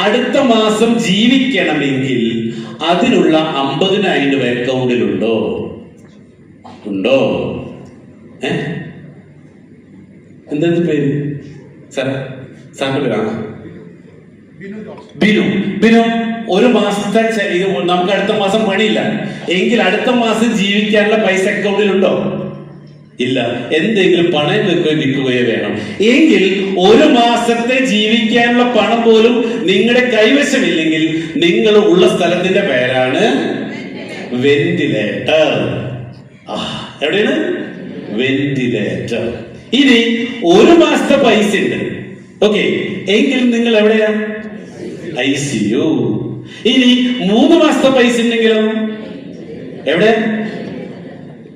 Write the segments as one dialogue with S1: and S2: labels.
S1: അടുത്ത മാസം ജീവിക്കണമെങ്കിൽ അതിനുള്ള 50,000 അക്കൗണ്ടിലുണ്ടോ? ഉണ്ടോ? എന്താ പേര്? സാറിന്റെ പേരാണ് ബിനു. ബിനു, ഒരു മാസത്തെ നമുക്ക് അടുത്ത മാസം പണിയില്ല എങ്കിൽ അടുത്ത മാസം ജീവിക്കാനുള്ള പൈസ അക്കൗണ്ടിലുണ്ടോ? ഇല്ല. എന്തെങ്കിലും പണം വിൽക്കുകയോ വേണം എങ്കിൽ ഒരു മാസത്തെ ജീവിക്കാനുള്ള പണം പോലും നിങ്ങളുടെ കൈവശമില്ലെങ്കിൽ നിങ്ങൾ ഉള്ള സ്ഥലത്തിന്റെ പേരാണ് വെന്റിലേറ്റർ. എവിടെയാണ്? വെന്റിലേറ്റർ. ഇനി ഒരു മാസത്തെ പൈസ ഉണ്ട്, ഓക്കെ, എങ്കിൽ നിങ്ങൾ എവിടെയാ? ICU. ഇനി 3 മാസത്തെ പൈസ ഉണ്ടെങ്കിലോ എവിടെ?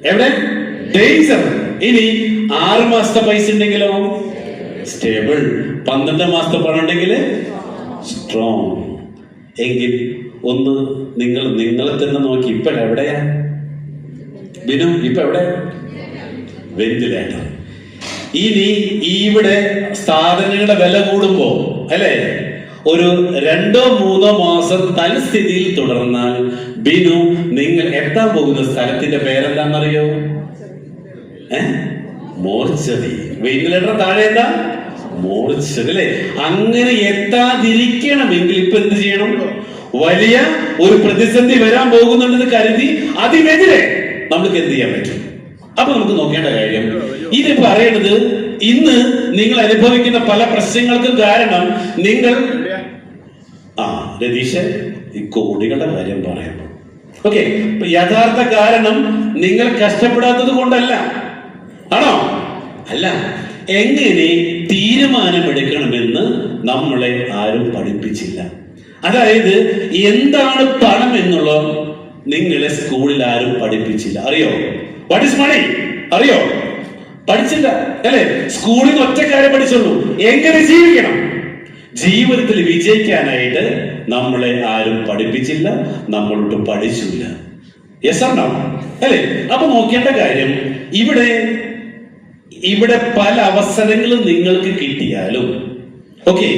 S1: എവിടെ? ഡേഞ്ചർ. ഇനി 6 മാസത്തെ പൈസ ഉണ്ടെങ്കിലോ സ്റ്റേബിൾ. 12 മാസത്തെ പണം ഉണ്ടെങ്കിൽ സ്ട്രോങ്. എങ്കിൽ ഒന്ന് നിങ്ങളെ തന്നെ നോക്കി, ഇപ്പൊ എവിടെയാ ബിനു? ഇപ്പൊ എവിടെ? വെന്റിലേറ്റർ. ഇനി ഇവിടെ സാധനങ്ങളുടെ വില കൂടുമ്പോ അല്ലെ, ഒരു 2-3 മാസം തൽസ്ഥിതിയിൽ തുടർന്നാൽ ബിനു നിങ്ങൾ എത്താൻ പോകുന്ന സ്ഥലത്തിന്റെ പേരെന്താണെന്നറിയോ? മോർച്ചറി. വെന്റിലേറ്റർ താഴെ എന്താ? മോർച്ചറി അല്ലെ. അങ്ങനെ എത്താതിരിക്കണമെങ്കിൽ ഇപ്പൊ എന്ത് ചെയ്യണം? വലിയ ഒരു പ്രതിസന്ധി വരാൻ പോകുന്നുണ്ടെന്ന് കരുതി അതിനെതിരെ നമുക്ക് എന്ത് ചെയ്യാൻ പറ്റും? അപ്പൊ നമുക്ക് നോക്കേണ്ട കാര്യം ഇത് പറയണത്, ഇന്ന് നിങ്ങൾ അനുഭവിക്കുന്ന പല പ്രശ്നങ്ങൾക്കും കാരണം നിങ്ങൾ രതീഷ് ഈ കോടികളുടെ കാര്യം പറയുന്നു, ഓക്കെ, യഥാർത്ഥ കാരണം നിങ്ങൾ കഷ്ടപ്പെടാത്തത് കൊണ്ടല്ല. ആണോ? അല്ല. എങ്ങനെ തീരുമാനമെടുക്കണമെന്ന് നമ്മളെ ആരും പഠിപ്പിച്ചില്ല. അതായത് എന്താണ് പണം എന്നുള്ളത് നിങ്ങളെ സ്കൂളിൽ ആരും പഠിപ്പിച്ചില്ല. അറിയോ? What is money? അറിയോ? പഠിച്ചില്ല അല്ലെ? സ്കൂളിൽ നിന്ന് ഒറ്റ കാര്യം പഠിച്ചുള്ളൂ, എങ്ങനെ ജീവിക്കണം. ജീവിതത്തിൽ വിജയിക്കാനായിട്ട് നമ്മളെ ആരും പഠിപ്പിച്ചില്ല, നമ്മളോട്ട് പഠിച്ചില്ല. Yes or no? അല്ലെ? അപ്പൊ നോക്കേണ്ട കാര്യം, ഇവിടെ പല അവസരങ്ങളും നിങ്ങൾക്ക് കിട്ടിയാലും, ഓക്കെ,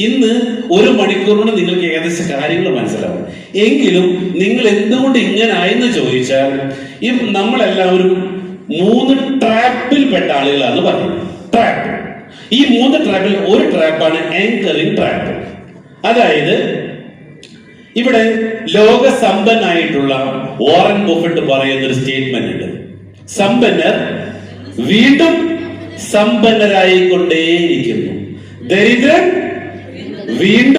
S1: ഇന്ന് 1 മണിക്കൂറിന് നിങ്ങൾക്ക് ഏകദേശം കാര്യങ്ങൾ മനസ്സിലാവും. എങ്കിലും നിങ്ങൾ എന്തുകൊണ്ട് ഇങ്ങനെ ആയെന്ന് ചോദിച്ചാൽ, നമ്മളെല്ലാവരും 3 ട്രാപ്പിൽ പെട്ട ആളുകളാണ് പറയുന്നത്. ട്രാപ്പ്. ഈ 3 ട്രാപ്പിൽ ഒരു ട്രാപ്പാണ് ആങ്കറിംഗ് ട്രാപ്പ്. അതായത് ഇവിടെ ലോക സമ്പന്നായിട്ടുള്ള വാറൻ ബഫറ്റ് പറയുന്ന ഒരു സ്റ്റേറ്റ്മെന്റ് ഉണ്ട്. സമ്പന്നർ വീണ്ടും സമ്പന്നരായിക്കൊണ്ടേയിരിക്കുന്നു, ദരിദ്രൻ വീണ്ടും